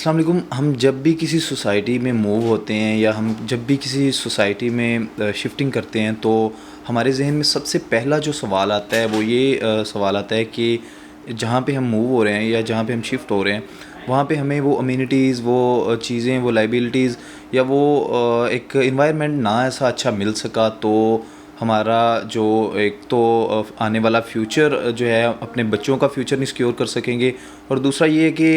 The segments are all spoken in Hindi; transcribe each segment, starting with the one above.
अस्सलाम वालेकुम। हम जब भी किसी सोसाइटी में मूव होते हैं या हम जब भी किसी सोसाइटी में शिफ्टिंग करते हैं तो हमारे जहन में सबसे पहला जो सवाल आता है वो ये सवाल आता है कि जहाँ पे हम मूव हो रहे हैं या जहाँ पे हम शिफ्ट हो रहे हैं वहाँ पे हमें वो अम्यूनिटीज़, वो चीज़ें, वो लाइबिलिटीज़ या वो एक इन्वायरमेंट ना ऐसा अच्छा मिल सका तो हमारा जो एक तो आने वाला फ्यूचर जो है अपने बच्चों का फ्यूचर नहीं सिक्योर कर सकेंगे। और दूसरा ये है कि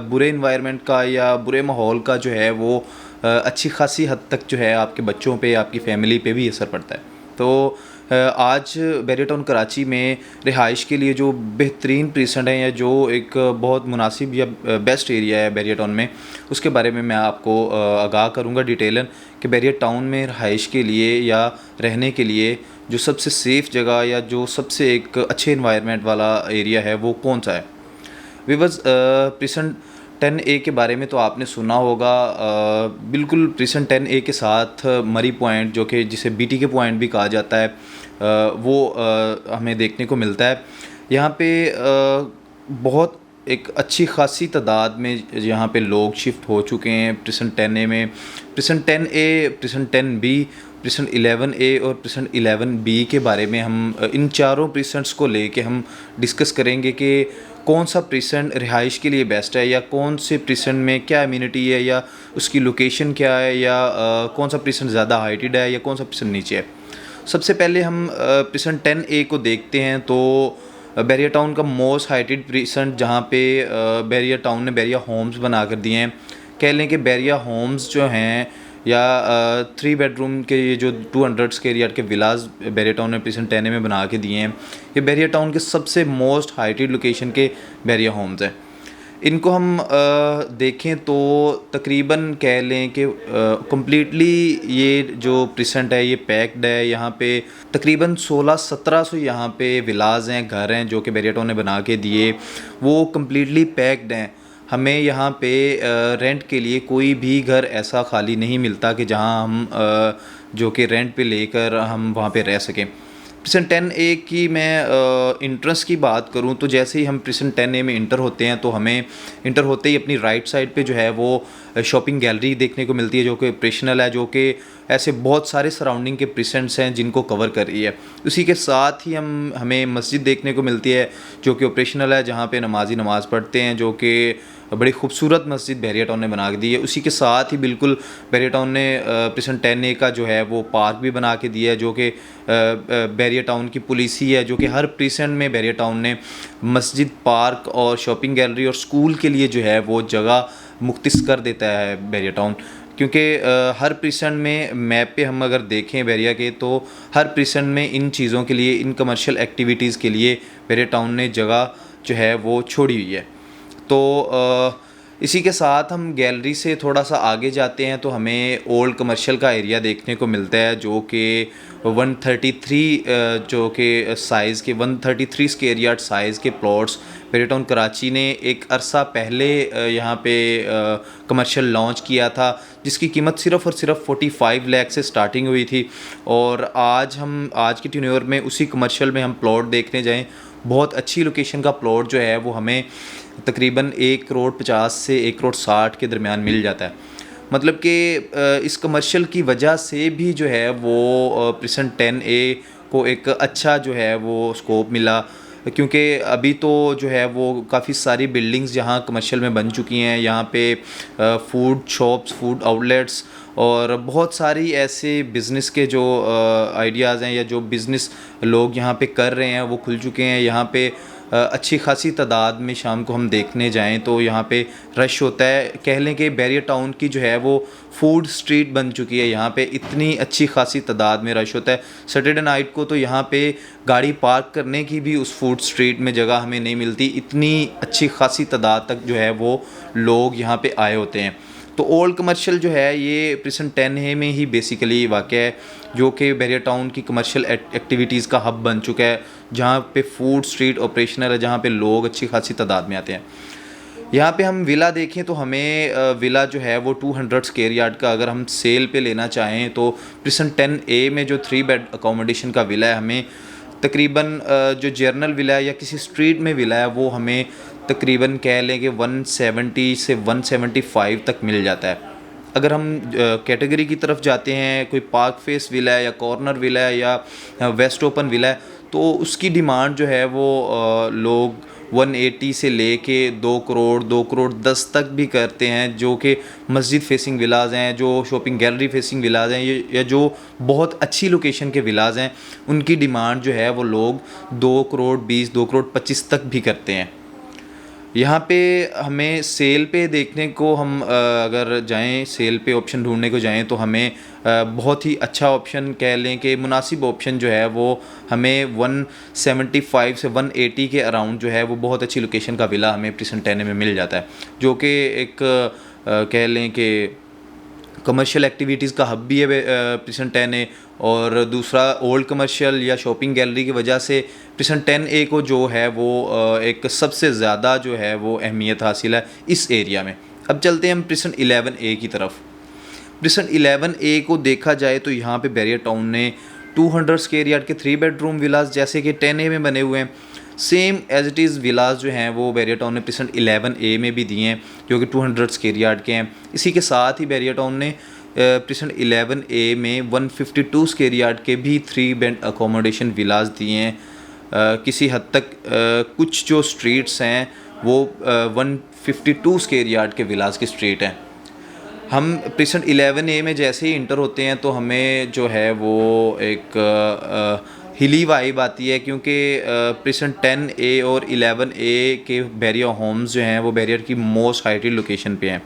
बुरे इन्वायरमेंट का या बुरे माहौल का जो है वो अच्छी खासी हद तक जो है आपके बच्चों पे, आपकी फ़ैमिली पे भी असर पड़ता है। तो आज बैरियर टाउन कराची में रिहाइश के लिए जो बेहतरीन प्रीसेंट है या जो एक बहुत मुनासिब या बेस्ट एरिया है बैरियर टाउन में, उसके बारे में मैं आपको आगाह करूँगा डिटेलन कि बैरियर टाउन में रिहाइश के लिए या रहने के लिए जो सबसे सेफ़ जगह या जो सबसे एक अच्छे इन्वायरमेंट वाला एरिया है वो कौन सा है। विवर्स, प्रीसेंट 10A के बारे में तो आपने सुना होगा। बिल्कुल प्रीसेंट 10A के साथ मरी पॉइंट, जो कि जिसे BTK पॉइंट भी कहा जाता है, वो हमें देखने को मिलता है। यहाँ पे बहुत एक अच्छी खासी तादाद में यहाँ पे लोग शिफ्ट हो चुके हैं प्रीसेंट 10A में। Precinct 10A, precinct 10B, precinct 11A और प्रीसेंट 11B के बारे में हम इन चारों प्रीसेंट्स को लेके हम डिस्कस करेंगे कि कौन सा प्रीसेंट रिहाइश के लिए बेस्ट है या कौन से प्रीसेंट में क्या इम्यूनिटी है या उसकी लोकेशन क्या है या कौन सा प्रीसेंट ज़्यादा हाइटेड है या कौन सा प्रीसेंट नीचे है। सबसे पहले हम प्रीसेंट 10A को देखते हैं। तो बैरियर टाउन का मोस्ट हाइटेड प्रीसेंट जहाँ पे बैरियर टाउन ने बैरियर होम्स बना कर दिए हैं। कह लें कि बैरियर होम्स जो हैं या 3 बेडरूम के ये जो 200 स्क्वायर यार्ड के विलाज बैरियर टाउन ने प्रीसेंट 10A में बना के दिए हैं, ये बैरियर टाउन के सबसे मोस्ट हाइटेड लोकेशन के बैरियर होम्स हैं। इनको हम देखें तो तकरीबन कह लें कि कम्प्लीटली ये जो प्रीसेंट है ये पैक्ड है। यहाँ पे तकरीबन 1600-1700 यहाँ पे विलाज हैं, घर हैं जो कि बैरियर टाउन ने बना के दिए, वो कम्प्लीटली पैक्ड हैं। हमें यहाँ पे रेंट के लिए कोई भी घर ऐसा खाली नहीं मिलता कि जहाँ हम जो कि रेंट पे लेकर हम वहाँ पे रह सकें। प्रीसेंट 10A की मैं इंट्रेंस की बात करूँ तो जैसे ही हम प्रीसेंट 10A में इंटर होते हैं तो हमें इंटर होते ही अपनी राइट साइड पे जो है वो शॉपिंग गैलरी देखने को मिलती है जो कि ऑपरेशनल है, जो कि ऐसे बहुत सारे सराउंडिंग के प्रीसेंट्स हैं जिनको कवर कर रही है। उसी के साथ ही हमें मस्जिद देखने को मिलती है जो कि ऑपरेशनल है, जहाँ पे नमाजी नमाज़ पढ़ते हैं, जो कि बड़ी खूबसूरत मस्जिद बैरियर टाउन ने बना के दी है। उसी के साथ ही बिल्कुल बैरियर टाउन ने प्रीसेंट 10A का जो है वो पार्क भी बना के दिया है जो कि बैरियर टाउन की पॉलिसी है, जो कि हर प्रीसेंट में बैरियर टाउन ने मस्जिद, पार्क और शॉपिंग गैलरी और स्कूल के लिए जो है वो जगह मुख्तस कर देता है बैरियर टाउन। क्योंकि हर प्रीसेंट में मैप पे हम अगर देखें बैरियर के, तो हर प्रीसेंट में इन चीज़ों के लिए, इन कमर्शियल एक्टिविटीज़ के लिए बैरियर टाउन ने जगह जो है वो छोड़ी हुई है। तो इसी के साथ हम गैलरी से थोड़ा सा आगे जाते हैं तो हमें ओल्ड कमर्शियल का एरिया देखने को मिलता है जो कि 133 जो कि साइज़ के 133 स्क्वायर यार्ड साइज़ के प्लॉट्स बैरियर टाउन कराची ने एक अरसा पहले यहाँ पे कमर्शियल लॉन्च किया था, जिसकी कीमत सिर्फ़ और सिर्फ 45 लाख से स्टार्टिंग हुई थी। और आज की टेन्योर में उसी कमर्शियल में हम प्लॉट देखने जाएँ, बहुत अच्छी लोकेशन का प्लॉट जो है वो हमें तकरीबन 1,50 से 1,60 के दरमियान मिल जाता है। मतलब कि इस कमर्शियल की वजह से भी जो है वो प्रीसेंट 10A को एक अच्छा जो है वो स्कोप मिला, क्योंकि अभी तो जो है वो काफ़ी सारी बिल्डिंग्स जहाँ कमर्शियल में बन चुकी हैं। यहाँ पे फूड शॉप्स, फूड आउटलेट्स और बहुत सारी ऐसे बिज़नेस के जो आइडियाज़ हैं या जो बिज़नेस लोग यहाँ पे कर रहे हैं वो खुल चुके हैं। यहाँ पे अच्छी खासी तादाद में शाम को हम देखने जाएं तो यहाँ पे रश होता है। कह लें कि बैरियर टाउन की जो है वो फूड स्ट्रीट बन चुकी है। यहाँ पे इतनी अच्छी खासी तादाद में रश होता है। सैटरडे नाइट को तो यहाँ पे गाड़ी पार्क करने की भी उस फूड स्ट्रीट में जगह हमें नहीं मिलती, इतनी अच्छी खासी तादाद तक जो है वो लोग यहाँ पे आए होते हैं। तो ओल्ड कमर्शियल जो है ये प्रीसेंट 10A में ही बेसिकली वाक़ है, जो कि बैरियर टाउन की कमर्शियल एक्टिविटीज़ का हब बन चुका है, जहाँ पे फूड स्ट्रीट ऑपरेशनल है, जहाँ पे लोग अच्छी खासी तादाद में आते हैं। यहाँ पे हम विला देखें तो हमें विला जो है वो 200 स्क्वायर यार्ड का अगर हम सेल पे लेना चाहें तो प्रीसेंट 10A में जो 3 बेड अकोमोडेशन का विला है हमें तकरीबन जो जर्नल विला है या किसी स्ट्रीट में विला है वो हमें तकरीबन कह लें कि 170 से 175 तक मिल जाता है। अगर हम कैटेगरी की तरफ जाते हैं, कोई पार्क फेस विला है या कॉर्नर विला है या वेस्ट ओपन विला है, तो उसकी डिमांड जो है वो लोग 180 से लेके 2 करोड़ 2 करोड़ 10 तक भी करते हैं, जो कि मस्जिद फेसिंग विलाज हैं, जो शॉपिंग गैलरी फेसिंग विलाज हैं, या जो बहुत अच्छी लोकेशन के विलाज हैं, उनकी डिमांड जो है वो लोग 2 करोड़ 20 2 करोड़ 25 तक भी करते हैं। यहाँ पे हमें सेल पे देखने को हम अगर जाएं, सेल पे ऑप्शन ढूंढने को जाएं, तो हमें बहुत ही अच्छा ऑप्शन कह लें कि मुनासिब ऑप्शन जो है वो हमें 175 से 180 के अराउंड जो है वो बहुत अच्छी लोकेशन का विला हमें प्रिसन 10 में मिल जाता है, जो कि एक कह लें कि कमर्शियल एक्टिविटीज़ का हब भी है प्रिसन 10A, और दूसरा ओल्ड कमर्शियल या शॉपिंग गैलरी की वजह से प्रिसन 10A को जो है वो एक सबसे ज़्यादा जो है वो अहमियत हासिल है इस एरिया में। अब चलते हैं हम प्रिसन 11A की तरफ। प्रिसन 11A को देखा जाए तो यहाँ पे बैरियर टाउन ने 200 स्क्वायर यार्ड के 3 बेडरूम विलास जैसे कि 10A में बने हुए हैं, सेम एज इट इज़ विलास जो हैं वो बैरियर टाउन ने प्रिसन 11A में भी दिए हैं, जो कि 200 स्क्वायर यार्ड के हैं। इसी के साथ ही बैरियर टाउन ने प्रिसन 11A में 152 स्क्वायर यार्ड के भी 3 बेड अकोमोडेशन विलास दिए हैं। किसी हद तक कुछ जो स्ट्रीट्स हैं वो 152 स्क्वायर यार्ड के विलास की स्ट्रीट हैं। हम प्रिसन 11A में जैसे ही इंटर होते हैं तो हमें जो है वो एक हिली वाइब आती है, क्योंकि प्रिसन 10A और 11A के बैरियर होम्स जो हैं वो बैरियर की मोस्ट हाइटेड लोकेशन पे हैं।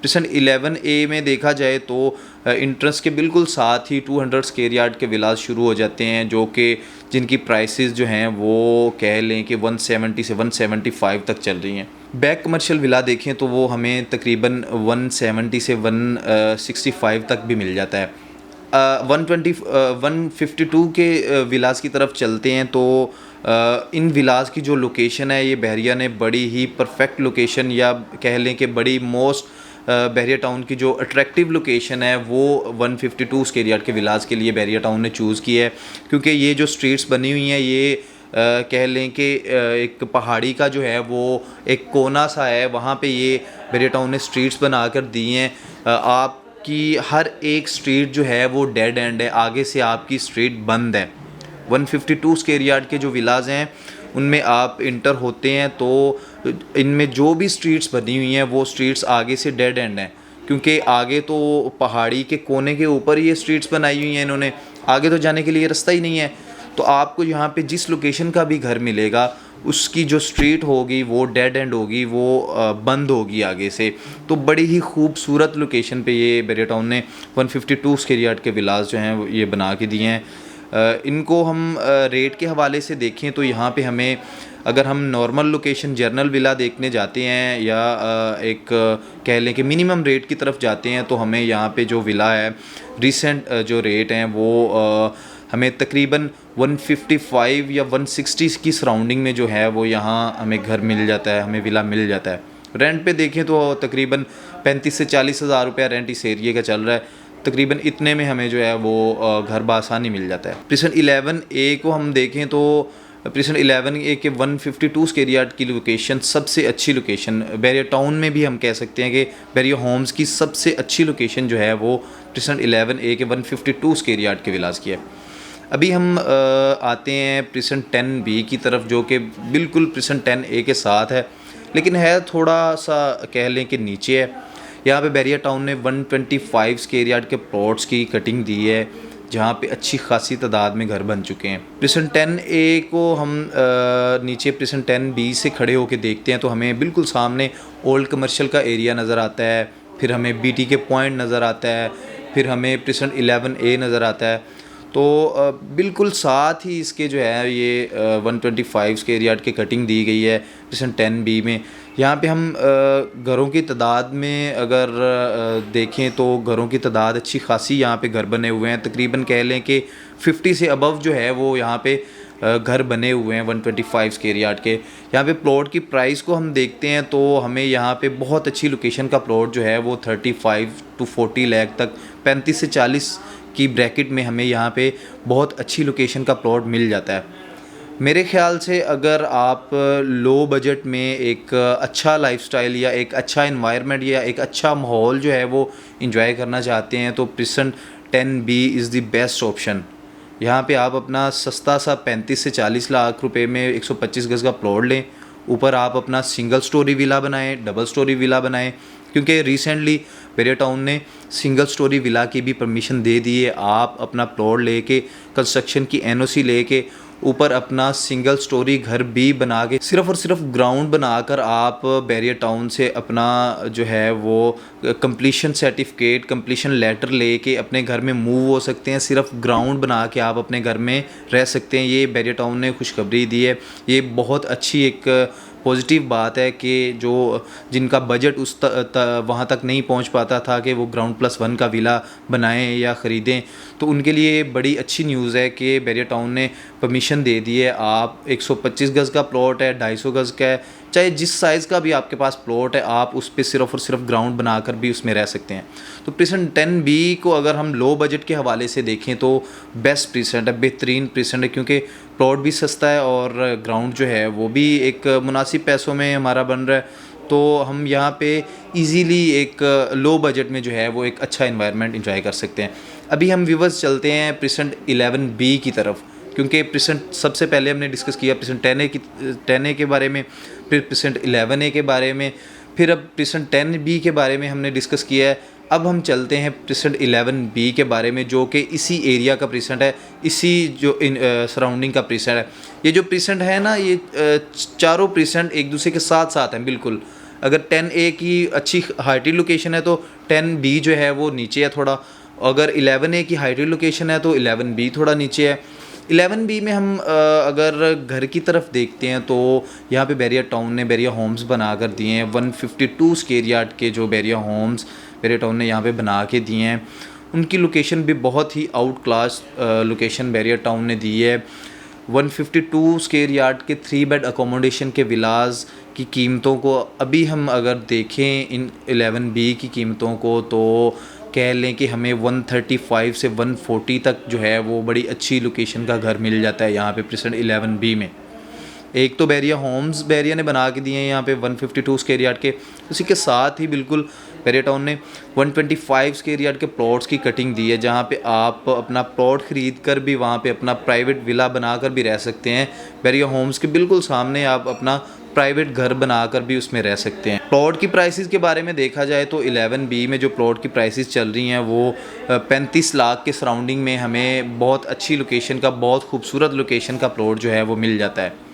प्रिसन 11A में देखा जाए तो इंट्रेंस के बिल्कुल साथ ही 200 स्क्वायर यार्ड के विलास शुरू हो जाते हैं, जो कि जिनकी प्राइसेस जो हैं वो कह लें कि 170 से 175 तक चल रही हैं। बैक कमर्शियल विला देखें तो वो हमें तकरीबन 170 से 165 तक भी मिल जाता है। 152 के विलास की तरफ चलते हैं तो इन विलास की जो लोकेशन है, ये बहरिया ने बड़ी ही परफेक्ट लोकेशन, या कह लें कि बड़ी मोस्ट बहरिया टाउन की जो अट्रैक्टिव लोकेशन है वो 152 स्क्वायर यार्ड के विलास के लिए बहरिया टाउन ने चूज़ की है, क्योंकि ये जो स्ट्रीट्स बनी हुई हैं ये कह लें कि एक पहाड़ी का जो है वो एक कोना सा है, वहाँ पे ये बहरिया टाउन ने स्ट्रीट्स बना कर दी हैं। आपकी हर एक स्ट्रीट जो है वो डेड एंड है, आगे से आपकी स्ट्रीट बंद है। 152 स्क्वायर यार्ड के जो विलाज हैं उनमें आप इंटर होते हैं तो इनमें जो भी स्ट्रीट्स बनी हुई हैं वो स्ट्रीट्स आगे से डेड एंड हैं, क्योंकि आगे तो पहाड़ी के कोने के ऊपर ही ये स्ट्रीट्स बनाई हुई हैं इन्होंने, आगे तो जाने के लिए रास्ता ही नहीं है। तो आपको यहाँ पे जिस लोकेशन का भी घर मिलेगा उसकी जो स्ट्रीट होगी वो डेड एंड होगी, वो बंद होगी आगे से। तो बड़ी ही खूबसूरत लोकेशन पे ये बहरिया टाउन ने 152 स्क्वायर यार्ड के विलास जो हैं ये बना के दिए हैं। इनको हम रेट के हवाले से देखें तो यहाँ पे हमें, अगर हम नॉर्मल लोकेशन जर्नल विला देखने जाते हैं या एक कह लें कि मिनिमम रेट की तरफ जाते हैं, तो हमें यहाँ पे जो विला है रिसेंट जो रेट हैं वो हमें तकरीबन 155 या 160 की सराउंडिंग में जो है वो यहाँ हमें घर मिल जाता है, हमें विला मिल जाता है। रेंट पे देखें तो तकरीबन 35 से 40 हज़ार रुपया रेंट इस एरिए का चल रहा है, तकरीबन इतने में हमें जो है वो घर बासानी मिल जाता है। प्रिसन 11A को हम देखें तो प्रिसन 11A के 152 स्क्वायर यार्ड की लोकेशन सबसे अच्छी लोकेशन, बैरिया टाउन में भी हम कह सकते हैं कि बैरिया होम्स की सबसे अच्छी लोकेशन जो है वो प्रिसन 11A के 152 स्क्वायर यार्ड के विलास की है। अभी हम आते हैं प्रिसन 10B की तरफ, जो कि बिल्कुल प्रिसन 10A के साथ है, लेकिन है थोड़ा सा कह लें कि नीचे है। यहाँ पे बैरिया टाउन ने 125 स्क्वायर यार्ड के प्लॉट्स की कटिंग दी है, जहाँ पे अच्छी खासी तादाद में घर बन चुके हैं। प्रिसन 10A को हम नीचे प्रिसन 10B से खड़े होकर देखते हैं तो हमें बिल्कुल सामने ओल्ड कमर्शियल का एरिया नज़र आता है, फिर हमें BTK पॉइंट नज़र आता है, फिर हमें प्रिसन 11A नज़र आता है। तो बिल्कुल साथ ही इसके जो है ये 125 स्क्वायर यार्ड की कटिंग दी गई है प्रिसन 10B में। यहाँ पे हम घरों की तादाद में अगर देखें तो घरों की तादाद अच्छी खासी यहाँ पे घर बने हुए हैं, तकरीबन कह लें कि 50 से अबव जो है वो यहाँ पे घर बने हुए हैं 125 स्क्वायर यार्ड के। यहाँ पे प्लॉट की प्राइस को हम देखते हैं तो हमें यहाँ पे बहुत अच्छी लोकेशन का प्लॉट जो है वो 35 to 40 लाख तक, 35 से 40 की ब्रैकेट में हमें यहाँ पे बहुत अच्छी लोकेशन का प्लॉट मिल जाता है। मेरे ख़्याल से अगर आप लो बजट में एक अच्छा लाइफ़स्टाइल या एक अच्छा एनवायरनमेंट या एक अच्छा माहौल जो है वो एंजॉय करना चाहते हैं, तो precision 10B is the best option. यहाँ पे आप अपना सस्ता सा 35 से 40 लाख रुपए में 125 गज़ का प्लॉट लें। ऊपर आप अपना सिंगल स्टोरी विला बनाएं, डबल स्टोरी विला बनाएं, क्योंकि रिसेंटली बैरियर टाउन ने सिंगल स्टोरी विला की भी परमिशन दे दी है। आप अपना प्लॉट लेके कंस्ट्रक्शन की एनओसी लेके ऊपर अपना सिंगल स्टोरी घर भी बना के सिर्फ़ और सिर्फ ग्राउंड बनाकर आप बैरियर टाउन से अपना जो है वो कंप्लीशन सर्टिफिकेट, कंप्लीशन लेटर लेके अपने घर में मूव हो सकते हैं। सिर्फ ग्राउंड बना के आप अपने घर में रह सकते हैं। ये बैरियर टाउन ने खुशखबरी दी है। ये बहुत अच्छी एक पॉजिटिव बात है कि जो जिनका बजट उस वहाँ तक नहीं पहुँच पाता था कि वो ग्राउंड+1 का विला बनाएं या ख़रीदें, तो उनके लिए बड़ी अच्छी न्यूज़ है कि बैरियर टाउन ने परमिशन दे दी है। आप 125 गज़ का प्लॉट है, 250 गज़ का है, चाहे जिस साइज़ का भी आपके पास प्लॉट है, आप उस पर सिर्फ़ और सिर्फ ग्राउंड बनाकर भी उसमें रह सकते हैं। तो प्रिसन 10B को अगर हम लो बजट के हवाले से देखें तो बेस्ट प्रिसेंट है, बेहतरीन प्रिसेंट है, क्योंकि प्लॉट भी सस्ता है और ग्राउंड जो है वो भी एक मुनासिब पैसों में हमारा बन रहा है। तो हम यहाँ पे इजीली एक लो बजट में जो है वो एक अच्छा एनवायरनमेंट एंजॉय कर सकते हैं। अभी हम व्यूवर्स चलते हैं प्रिसेंट 11B की तरफ, क्योंकि प्रिसेंट सबसे पहले हमने डिस्कस किया प्रिसेंट 10A के बारे में, फिर प्रिसेंट 11A के बारे में, फिर अब प्रिसेंट 10B के बारे में हमने डिस्कस किया है। अब हम चलते हैं प्रिसेंट 11B के बारे में, जो कि इसी एरिया का प्रिसेंट है, इसी जो सराउंडिंग का प्रिसेंट है। ये जो प्रिसेंट है ना, ये चारों प्रिसेंट एक दूसरे के साथ साथ हैं बिल्कुल। अगर 10A की अच्छी हाइटी लोकेशन है तो 10B जो है वो नीचे है थोड़ा। अगर 11A की हाइटी लोकेशन है तो 11B थोड़ा नीचे है। 11B में हम अगर घर की तरफ देखते हैं तो यहाँ पे बैरियर टाउन ने बैरियर होम्स बना कर दिए हैं। 152 स्क्वायर यार्ड के जो बैरियर होम्स बैरियर टाउन ने यहाँ पे बना के दिए हैं, उनकी लोकेशन भी बहुत ही out class location barrier town ने दी है। 152 स्क्वायर यार्ड के 3 बेड अकोमोडेशन के विलास की कीमतों को अभी हम अगर देखें इन 11B की कीमतों को, तो कह लें कि हमें 135 से 140 तक जो है वो बड़ी अच्छी लोकेशन का घर मिल जाता है यहाँ पे प्रिसेंट 11B में। एक तो बैरियर होम्स बैरियर ने बना के दिए हैं यहाँ पे 152 स्क्वायर यार्ड के, उसी के साथ ही बिल्कुल बैरियर टाउन ने 125 स्क्वायर यार्ड के प्लॉट्स की कटिंग दी है, जहाँ पे आप अपना प्लॉट ख़रीद कर भी वहाँ पे अपना प्राइवेट विला बनाकर भी रह सकते हैं। बैरियर होम्स के बिल्कुल सामने आप अपना प्राइवेट घर बनाकर भी उसमें रह सकते हैं। प्लॉट की प्राइसेस के बारे में देखा जाए तो 11B में जो प्लॉट की प्राइसेस चल रही हैं वो 35 लाख के सराउंडिंग में हमें बहुत अच्छी लोकेशन का, बहुत खूबसूरत लोकेशन का प्लॉट जो है वो मिल जाता है।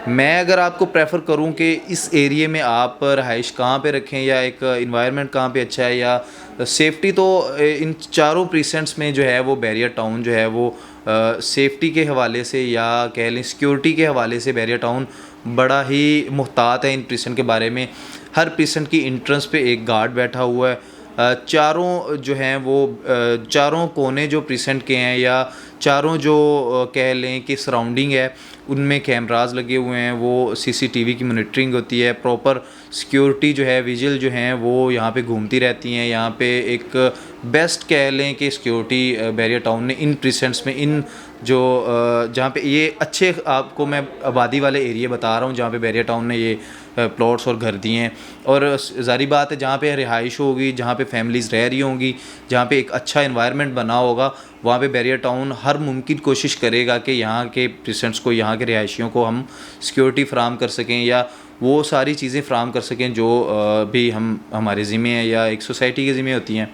मैं अगर आपको प्रेफर करूं कि इस एरिया में आप रहाइश कहाँ पे रखें या एक इन्वायरमेंट कहाँ पे अच्छा है या सेफ्टी, तो इन चारों प्रीसेंट्स में जो है वो बैरियर टाउन जो है वो सेफ्टी के हवाले से या कह लें सिक्योरिटी के हवाले से बैरियर टाउन बड़ा ही मुहतात है इन प्रीसेंट के बारे में। हर प्रीसेंट की इंट्रेंस पे एक गार्ड बैठा हुआ है। चारों जो हैं वो चारों कोने जो प्रीसेंट के हैं या चारों जो कह लें कि सराउंडिंग है उनमें कैमरास लगे हुए हैं, वो सीसीटीवी की मॉनिटरिंग होती है, प्रॉपर सिक्योरिटी जो है विजिल जो हैं वो यहाँ पे घूमती रहती हैं। यहाँ पे एक बेस्ट कह लें कि सिक्योरिटी बैरियर टाउन ने इन प्रीसेंट्स में इन जो जहाँ पे ये अच्छे, आपको मैं आबादी वाले एरिया बता रहा हूँ जहाँ पे बैरियर टाउन ने ये प्लॉट्स और घर दिए हैं। और ज़ाहिर बात है जहाँ पे रिहाइश होगी, जहाँ पे फैमिलीज़ रह रही होंगी, जहाँ पे एक अच्छा एनवायरनमेंट बना होगा, वहाँ पे बैरियर टाउन हर मुमकिन कोशिश करेगा कि यहाँ के पेशेंट्स को, यहाँ के रिहायशियों को हम सिक्योरिटी फ़राहम कर सकें या वो सारी चीज़ें फ़राहम कर सकें जो भी हमारे ज़िम्मे हैं या एक सोसाइटी के ज़िम्मे होती हैं।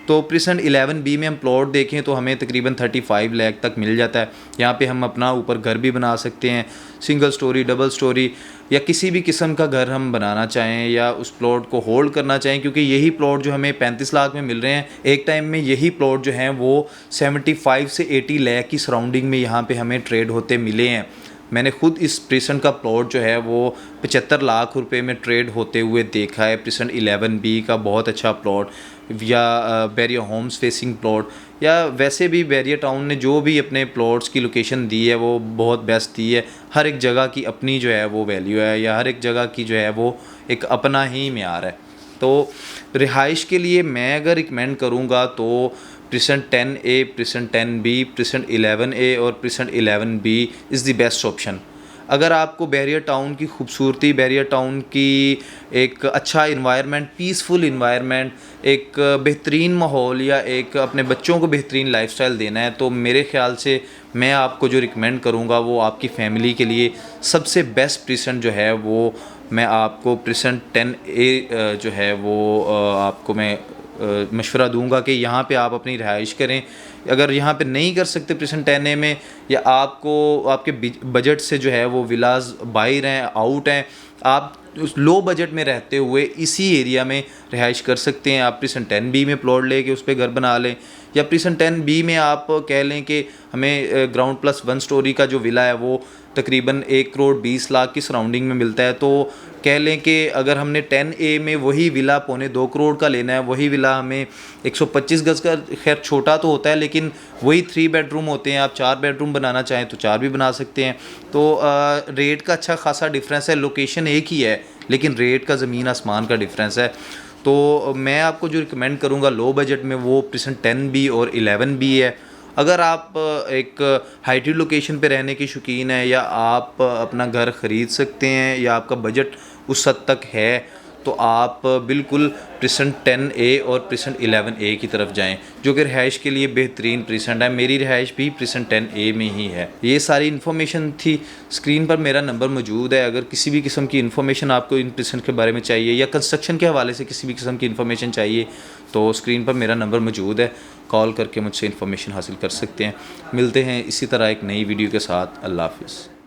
तो प्रिसेंट 11B में हम प्लॉट देखें तो हमें तकरीबन 35 लाख तक मिल जाता है। यहाँ पे हम अपना ऊपर घर भी बना सकते हैं, सिंगल स्टोरी, डबल स्टोरी या किसी भी किस्म का घर हम बनाना चाहें या उस प्लॉट को होल्ड करना चाहें, क्योंकि यही प्लॉट जो हमें 35 लाख में मिल रहे हैं, एक टाइम में यही प्लॉट जो हैं वो 75 से 80 लाख की सराउंडिंग में यहाँ पे हमें ट्रेड होते मिले हैं। मैंने खुद इस प्रिसेंट का प्लॉट जो है वो 75 लाख रुपए में ट्रेड होते हुए देखा है। प्रिसेंट 11B का बहुत अच्छा प्लॉट या बैरियर होम्स फेसिंग प्लॉट या वैसे भी बैरियर टाउन ने जो भी अपने प्लॉट्स की लोकेशन दी है वो बहुत बेस्ट दी है। हर एक जगह की अपनी जो है वो वैल्यू है या हर एक जगह की जो है वो एक अपना ही मेयार है। तो रिहाइश के लिए मैं अगर रिकमेंड करूँगा तो present 10A, present 10B, present 11A और present 11B is the best option. अगर आपको बैरियर टाउन की खूबसूरती, बैरियर टाउन की एक अच्छा इन्वायरमेंट, पीसफुल इन्वायरमेंट, एक बेहतरीन माहौल या एक अपने बच्चों को बेहतरीन लाइफस्टाइल देना है, तो मेरे ख़्याल से मैं आपको जो रिकमेंड करूँगा वो आपकी फ़ैमिली के लिए सबसे बेस्ट प्रिसेंट जो है वो मैं आपको प्रिसेंट 10A जो है वो आपको मैं मशवरा दूंगा कि यहाँ पे आप अपनी रिहाइश करें। अगर यहाँ पे नहीं कर सकते प्रिसेंट 10A में, या आपको आपके बजट से जो है वो विलाज बाहर हैं, आउट हैं, आप उस लो बजट में रहते हुए इसी एरिया में रिहाइश कर सकते हैं। आप प्रिसेंट 10B में प्लॉट लेके उस पर घर बना लें, या प्रिसेंट 10B में आप कह लें कि हमें ग्राउंड प्लस 1 स्टोरी का जो विला है वो तकरीबन 1 करोड़ 20 लाख की सराउंडिंग में मिलता है। तो कह लें कि अगर हमने 10A में वही विला 1.25 करोड़ का लेना है, वही विला हमें 125 गज़ का, खैर छोटा तो होता है लेकिन वही 3 बेडरूम होते हैं। आप 4 बेडरूम बनाना चाहें तो 4 भी बना सकते हैं। तो रेट का अच्छा खासा डिफरेंस है, लोकेशन एक ही है लेकिन रेट का ज़मीन आसमान का डिफरेंस है। तो मैं आपको जो रिकमेंड करूँगा लो बजट में वो प्रिसेंट 10B और 11B है। अगर आप एक हाइटेड लोकेशन पे रहने की शौकीन है, या आप अपना घर ख़रीद सकते हैं, या आपका बजट उस हद तक है, तो आप बिल्कुल प्रिसेंट 10A और प्रिसेंट 11A की तरफ जाएं, जो कि रिहाइश के लिए बेहतरीन प्रिसेंट है। मेरी रिहाइश भी प्रिसेंट 10A में ही है। ये सारी इन्फॉर्मेशन थी। स्क्रीन पर मेरा नंबर मौजूद है। अगर किसी भी किस्म की इन्फॉर्मेशन आपको इन प्रिसेंट के बारे में चाहिए, या कंस्ट्रक्शन के हवाले से किसी भी किस्म की इन्फॉर्मेशन चाहिए, तो स्क्रीन पर मेरा नंबर मौजूद है। कॉल करके मुझसे इन्फॉर्मेशन हासिल कर सकते हैं। मिलते हैं इसी तरह एक नई वीडियो के साथ। अल्लाह हाफ़िज़।